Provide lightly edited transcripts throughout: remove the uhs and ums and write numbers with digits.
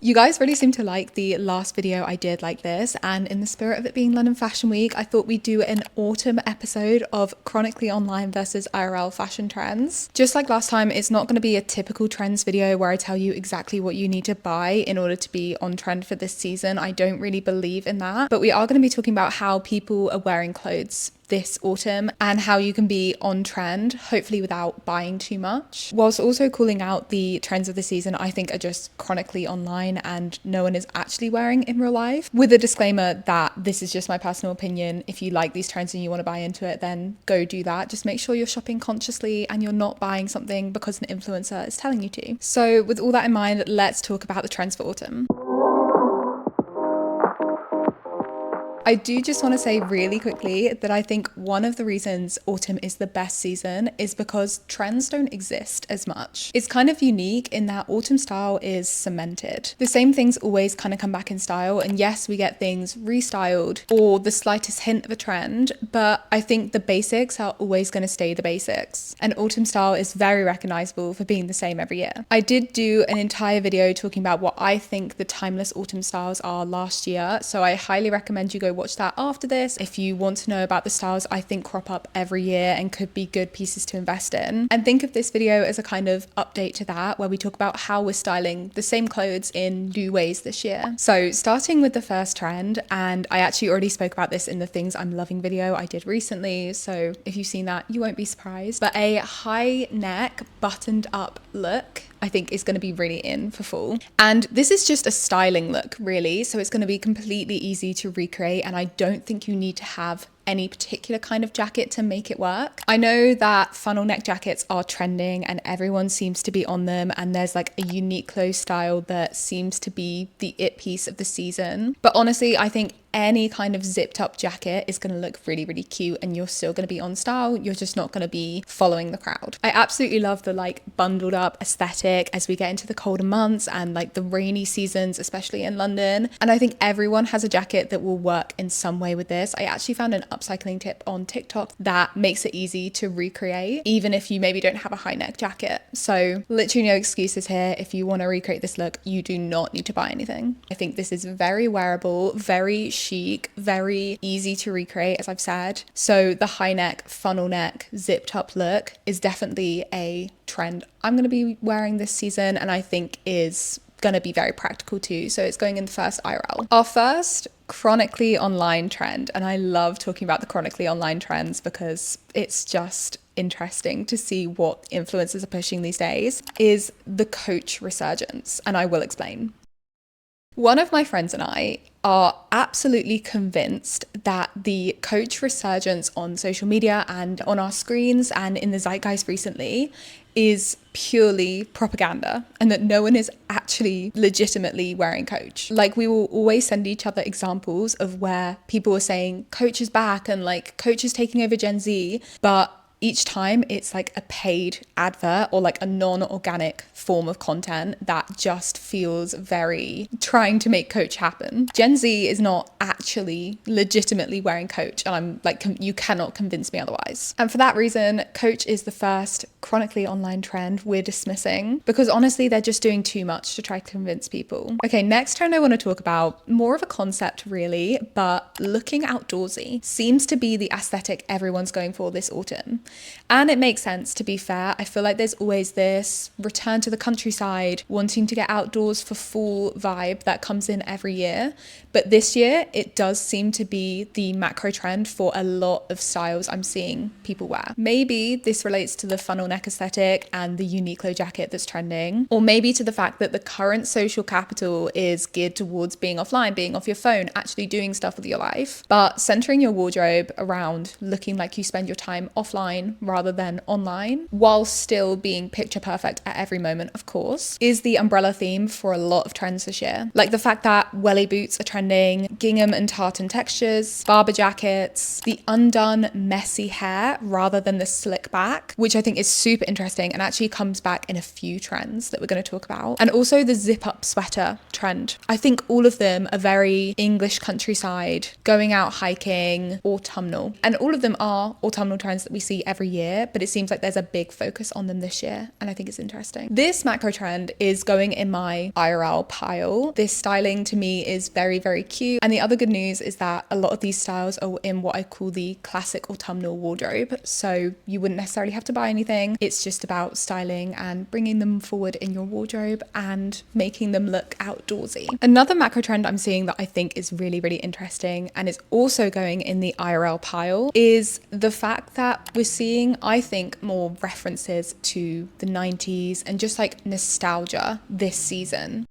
You guys really seem to like the last video I did like this, and in the spirit of it being London Fashion Week, I thought we'd do an autumn episode of chronically online versus IRL fashion trends. Just like last time, it's not going to be a typical trends video where I tell you exactly what you need to buy in order to be on trend for this season. I don't really believe in that, but we are going to be talking about how people are wearing clothes this autumn and how you can be on trend, hopefully without buying too much, whilst also calling out the trends of the season I think are just chronically online and no one is actually wearing in real life, with a disclaimer that this is just my personal opinion. If you like these trends and you want to buy into it, then go do that. Just make sure you're shopping consciously and you're not buying something because an influencer is telling you to. So with all that in mind, let's talk about the trends for autumn. I do just want to say really quickly that I think one of the reasons autumn is the best season is because trends don't exist as much. It's kind of unique in that autumn style is cemented. The same things always kind of come back in style, and yes, we get things restyled or the slightest hint of a trend, but I think the basics are always going to stay the basics. And autumn style is very recognizable for being the same every year. I did do an entire video talking about what I think the timeless autumn styles are last year, so I highly recommend you go watch that after this if you want to know about the styles I think crop up every year and could be good pieces to invest in. And think of this video as a kind of update to that, where we talk about how we're styling the same clothes in new ways this year. So starting with the first trend, and I actually already spoke about this in the things I'm loving video I did recently, so if you've seen that you won't be surprised, but a high neck buttoned up look I think is going to be really in for fall. And this is just a styling look really, so it's going to be completely easy to recreate, and I don't think you need to have any particular kind of jacket to make it work. I know that funnel neck jackets are trending and everyone seems to be on them, and there's like a Uniqlo style that seems to be the it piece of the season. But honestly, I think any kind of zipped up jacket is going to look really, really cute, and you're still going to be on style. You're just not going to be following the crowd. I absolutely love the like bundled up aesthetic as we get into the colder months and like the rainy seasons, especially in London. And I think everyone has a jacket that will work in some way with this. I actually found an upcycling tip on TikTok that makes it easy to recreate, even if you maybe don't have a high neck jacket. So literally no excuses here. If you want to recreate this look, you do not need to buy anything. I think this is very wearable, very chic, very easy to recreate, as I've said. So the high neck, funnel neck, zipped up look is definitely a trend I'm going to be wearing this season, and I think is going to be very practical too. So it's going in the first IRL. Our first chronically online trend, and I love talking about the chronically online trends because it's just interesting to see what influencers are pushing these days, is the Coach resurgence, and I will explain. One of my friends and I are absolutely convinced that the Coach resurgence on social media and on our screens and in the zeitgeist recently is purely propaganda, and that no one is actually legitimately wearing Coach. Like, we will always send each other examples of where people are saying Coach is back and like Coach is taking over Gen Z, but each time it's like a paid advert or like a non-organic form of content that just feels very trying to make Coach happen. Gen Z is not actually legitimately wearing Coach, and I'm like, you cannot convince me otherwise. And for that reason, Coach is the first chronically online trend we're dismissing, because honestly, they're just doing too much to try to convince people. Okay, next trend I want to talk about, more of a concept really, but looking outdoorsy seems to be the aesthetic everyone's going for this autumn. And it makes sense, to be fair. I feel like there's always this return to the countryside, wanting to get outdoors for fall vibe that comes in every year. But this year, it does seem to be the macro trend for a lot of styles I'm seeing people wear. Maybe this relates to the funnel neck aesthetic and the Uniqlo jacket that's trending, or maybe to the fact that the current social capital is geared towards being offline, being off your phone, actually doing stuff with your life. But centering your wardrobe around looking like you spend your time offline rather than online, while still being picture perfect at every moment, of course, is the umbrella theme for a lot of trends this year. Like the fact that welly boots are trending, gingham and tartan textures, Barber jackets, the undone messy hair rather than the slick back, which I think is super interesting and actually comes back in a few trends that we're going to talk about. And also the zip up sweater trend. I think all of them are very English countryside, going out hiking, autumnal. And all of them are autumnal trends that we see every year, but it seems like there's a big focus on them this year, and I think it's interesting. This macro trend is going in my IRL pile. This styling to me is very, very cute. And the other good news is that a lot of these styles are in what I call the classic autumnal wardrobe. So you wouldn't necessarily have to buy anything. It's just about styling and bringing them forward in your wardrobe and making them look outdoorsy. Another macro trend I'm seeing that I think is really, really interesting, and is also going in the IRL pile, is the fact that we're seeing, I think, more references to the 90s and just like nostalgia this season.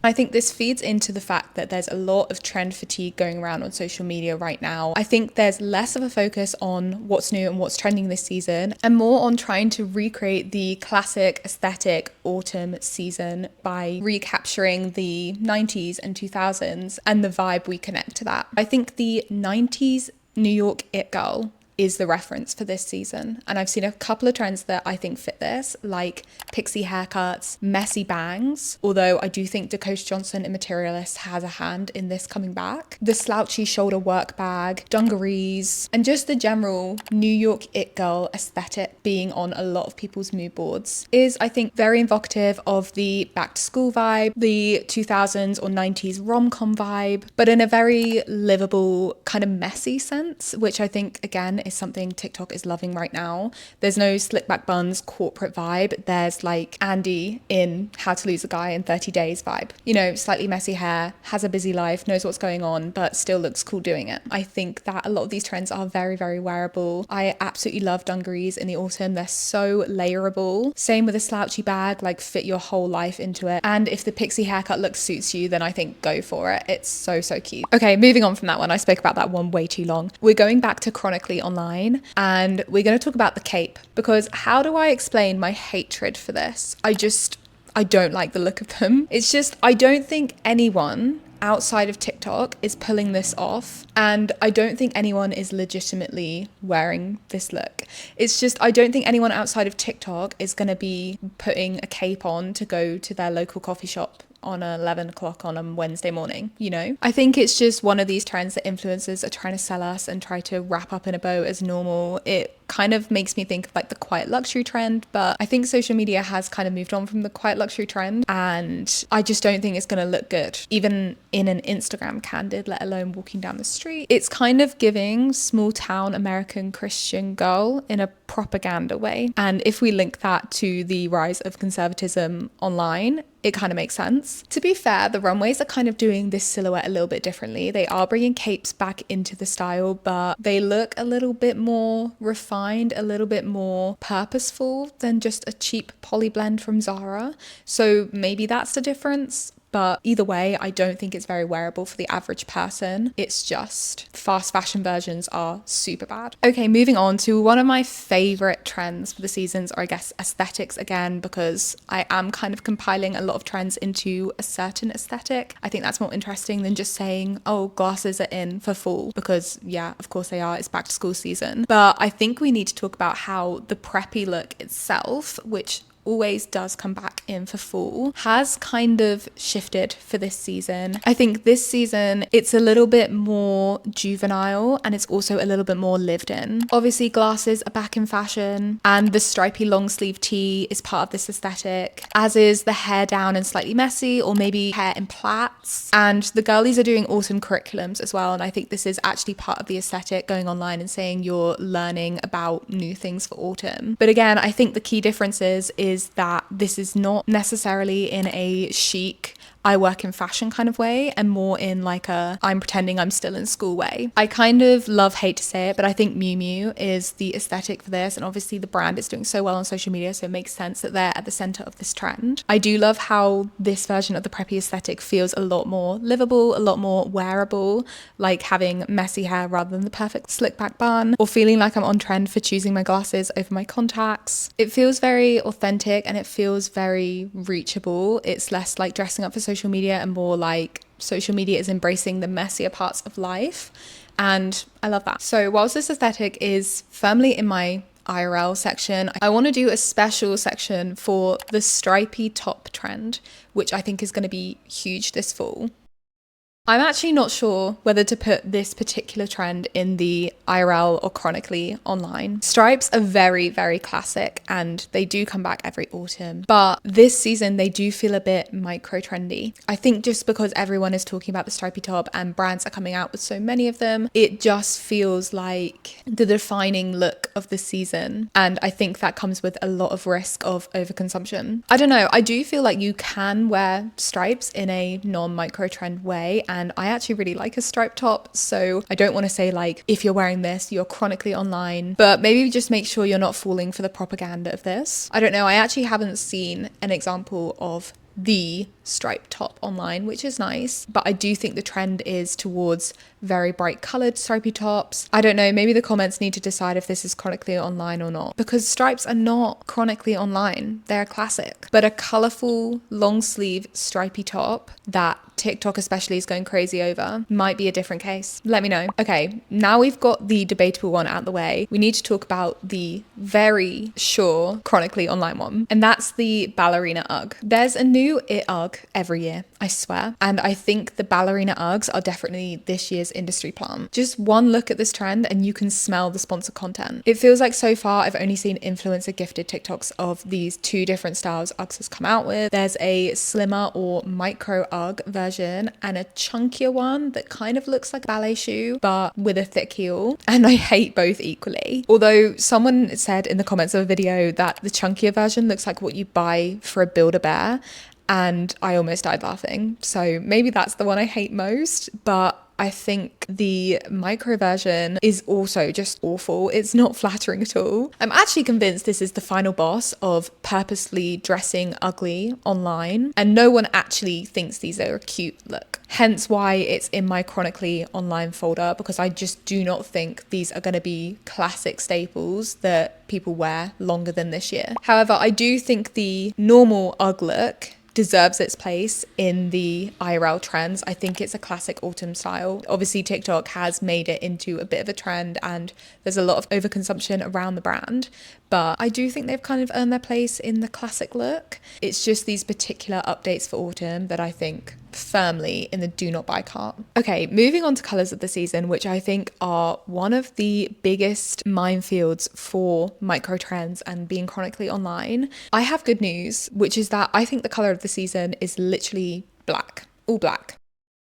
I think this feeds into the fact that there's a lot of trend fatigue going around on social media right now. I think there's less of a focus on what's new and what's trending this season, and more on trying to recreate the classic aesthetic autumn season by recapturing the 90s and 2000s and the vibe we connect to that. I think the 90s New York it girl is the reference for this season. And I've seen a couple of trends that I think fit this, like pixie haircuts, messy bangs, although I do think Dakota Johnson in Materialist has a hand in this coming back. The slouchy shoulder work bag, dungarees, and just the general New York it girl aesthetic being on a lot of people's mood boards is, I think, very evocative of the back to school vibe, the 2000s or 90s rom-com vibe, but in a very livable, kind of messy sense, which I think, again, is something TikTok is loving right now. There's no slick back buns corporate vibe. There's like Andy in How to Lose a Guy in 30 Days vibe. You know, slightly messy hair, has a busy life, knows what's going on, but still looks cool doing it. I think that a lot of these trends are very, very wearable. I absolutely love dungarees in the autumn. They're so layerable. Same with a slouchy bag, like fit your whole life into it. And if the pixie haircut look suits you, then I think go for it. It's so, so cute. Okay, moving on from that one. I spoke about that one way too long. We're going back to Chronically Online, and we're going to talk about the cape, because how do I explain my hatred for this? I don't like the look of them. It's just, I don't think anyone outside of TikTok is pulling this off, and I don't think anyone is legitimately wearing this look. It's just, I don't think anyone outside of TikTok is going to be putting a cape on to go to their local coffee shop on 11 o'clock on a Wednesday morning, you know? I think it's just one of these trends that influencers are trying to sell us and try to wrap up in a bow as normal. It kind of makes me think of like the quiet luxury trend, but I think social media has kind of moved on from the quiet luxury trend, and I just don't think it's going to look good, even in an Instagram candid, let alone walking down the street. It's kind of giving small town American Christian girl in a propaganda way. And if we link that to the rise of conservatism online, it kind of makes sense. To be fair, the runways are kind of doing this silhouette a little bit differently. They are bringing capes back into the style, but they look a little bit more refined, a little bit more purposeful than just a cheap poly blend from Zara. So maybe that's the difference. But either way, I don't think it's very wearable for the average person. It's just fast fashion versions are super bad. Okay, moving on to one of my favorite trends for the seasons, or I guess aesthetics again, because I am kind of compiling a lot of trends into a certain aesthetic. I think that's more interesting than just saying, oh, glasses are in for fall, because yeah, of course they are. It's back to school season. But I think we need to talk about how the preppy look itself, which always does come back in for fall, has kind of shifted for this season. I think this season it's a little bit more juvenile, and it's also a little bit more lived in. Obviously glasses are back in fashion, and the stripy long sleeve tee is part of this aesthetic, as is the hair down and slightly messy, or maybe hair in plaits. And the girlies are doing autumn curriculums as well, and I think this is actually part of the aesthetic, going online and saying you're learning about new things for autumn. But again, I think the key difference is that this is not necessarily in a chic, I work in fashion kind of way, and more in like a I'm pretending I'm still in school way. I kind of hate to say it, but I think Miu Miu is the aesthetic for this, and obviously the brand is doing so well on social media, so it makes sense that they're at the center of this trend. I do love how this version of the preppy aesthetic feels a lot more livable, a lot more wearable, like having messy hair rather than the perfect slick back bun, or feeling like I'm on trend for choosing my glasses over my contacts. It feels very authentic, and it feels very reachable. It's less like dressing up for social media and more like social media is embracing the messier parts of life, and I love that. So whilst this aesthetic is firmly in my IRL section, I want to do a special section for the stripy top trend, which I think is going to be huge this fall. I'm actually not sure whether to put this particular trend in the IRL or chronically online. Stripes are very, very classic and they do come back every autumn. But this season, they do feel a bit micro trendy. I think just because everyone is talking about the stripy top and brands are coming out with so many of them, it just feels like the defining look of the season. And I think that comes with a lot of risk of overconsumption. I don't know. I do feel like you can wear stripes in a non-micro trend way. And I actually really like a striped top. So I don't want to say like, if you're wearing this, you're chronically online, but maybe just make sure you're not falling for the propaganda of this. I don't know. I actually haven't seen an example of the striped top online, which is nice, but I do think the trend is towards very bright colored stripy tops. I don't know, maybe the comments need to decide if this is chronically online or not, because stripes are not chronically online. They're a classic, but a colorful long sleeve stripy top that TikTok especially is going crazy over might be a different case. Let me know. Okay, now we've got the debatable one out the way, we need to talk about the very sure chronically online one, and that's the ballerina Ugg. There's a new It Ugg every year, I swear, and I think the ballerina Uggs are definitely this year's industry plant. Just one look at this trend and you can smell the sponsored content. It feels like so far I've only seen influencer gifted TikToks of these two different styles Uggs has come out with. There's a slimmer or micro Ugg version and a chunkier one that kind of looks like a ballet shoe but with a thick heel, and I hate both equally. Although someone said in the comments of a video that the chunkier version looks like what you buy for a Build-A-Bear, and I almost died laughing. So maybe that's the one I hate most, but I think the micro version is also just awful. It's not flattering at all. I'm actually convinced this is the final boss of purposely dressing ugly online, and no one actually thinks these are a cute look. Hence why it's in my chronically online folder, because I just do not think these are going to be classic staples that people wear longer than this year. However, I do think the normal Ugg look deserves its place in the IRL trends. I think it's a classic autumn style. Obviously TikTok has made it into a bit of a trend and there's a lot of overconsumption around the brand, but I do think they've kind of earned their place in the classic look. It's just these particular updates for autumn that I think firmly in the do not buy cart. Okay, moving on to colors of the season, which I think are one of the biggest minefields for micro trends and being chronically online. I have good news, which is that I think the color of the season is literally black. All black.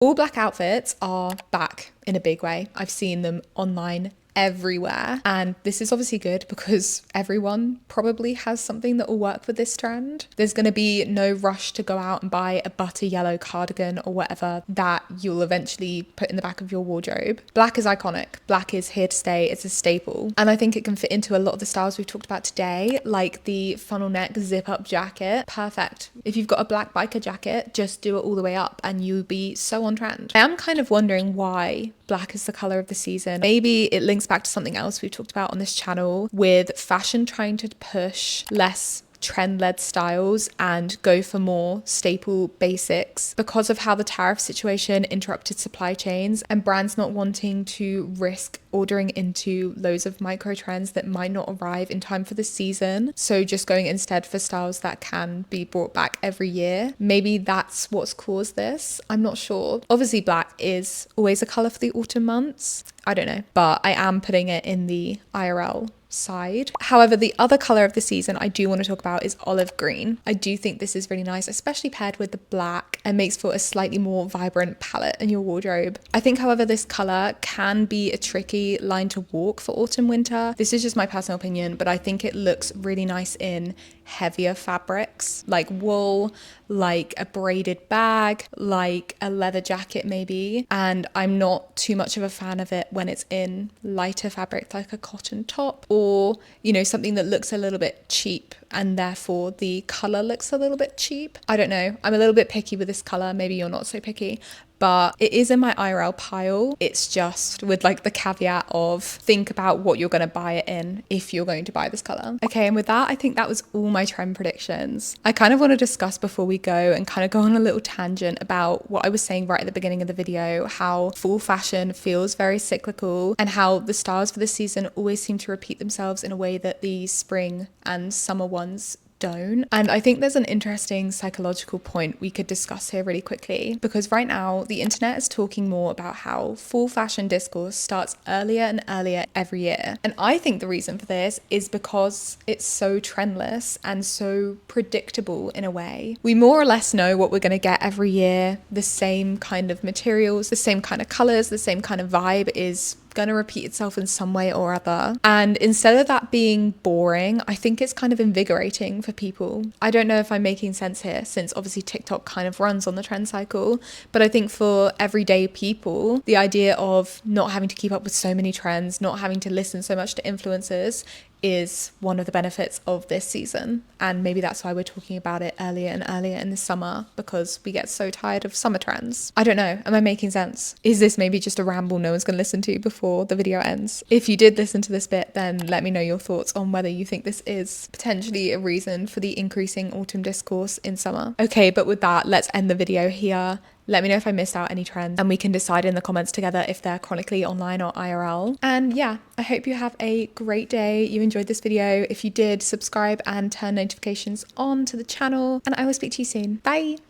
All black outfits are back in a big way. I've seen them online everywhere, and this is obviously good because everyone probably has something that will work with this trend. There's going to be no rush to go out and buy a butter yellow cardigan or whatever that you'll eventually put in the back of your wardrobe. Black is iconic. Black is here to stay. It's a staple, and I think it can fit into a lot of the styles we've talked about today, like the funnel neck zip up jacket. Perfect. If you've got a black biker jacket, just do it all the way up and you'll be so on trend. I am kind of wondering why black is the color of the season. Maybe it links back to something else we've talked about on this channel, with fashion trying to push less trend-led styles and go for more staple basics because of how the tariff situation interrupted supply chains and brands not wanting to risk ordering into loads of micro trends that might not arrive in time for the season, so just going instead for styles that can be brought back every year. Maybe that's what's caused this. I'm not sure. Obviously black is always a color for the autumn months. I don't know, but I am putting it in the IRL side. However, the other color of the season I do want to talk about is olive green. I do think this is really nice, especially paired with the black, and makes for a slightly more vibrant palette in your wardrobe. I think, however, this color can be a tricky line to walk for autumn winter. This is just my personal opinion, but I think it looks really nice in heavier fabrics like wool, like a braided bag, like a leather jacket maybe, and I'm not too much of a fan of it when it's in lighter fabric like a cotton top, or you know, something that looks a little bit cheap and therefore the color looks a little bit cheap. I don't know, I'm a little bit picky with this color. Maybe you're not so picky, but it is in my IRL pile. It's just with like the caveat of think about what you're going to buy it in if you're going to buy this color. Okay, and with that, I think that was all my trend predictions. I kind of want to discuss before we go and kind of go on a little tangent about what I was saying right at the beginning of the video, how fall fashion feels very cyclical and how the styles for this season always seem to repeat themselves in a way that the spring and summer ones don't. And I think there's an interesting psychological point we could discuss here really quickly, because right now the internet is talking more about how full fashion discourse starts earlier and earlier every year. And I think the reason for this is because it's so trendless and so predictable in a way. We more or less know what we're going to get every year. The same kind of materials, the same kind of colors, the same kind of vibe is going to repeat itself in some way or other. And instead of that being boring, I think it's kind of invigorating for people. I don't know if I'm making sense here, since obviously TikTok kind of runs on the trend cycle, but I think for everyday people, the idea of not having to keep up with so many trends, not having to listen so much to influencers, is one of the benefits of this season. And maybe that's why we're talking about it earlier and earlier in the summer, because we get so tired of summer trends. I don't know, am I making sense? Is this maybe just a ramble no one's going to listen to before the video ends? If you did listen to this bit, then let me know your thoughts on whether you think this is potentially a reason for the increasing autumn discourse in summer. Okay, but with that, let's end the video here. Let me know if I missed out any trends, and we can decide in the comments together if they're chronically online or IRL. And yeah, I hope you have a great day. You enjoyed this video. If you did, subscribe and turn notifications on to the channel, and I will speak to you soon. Bye.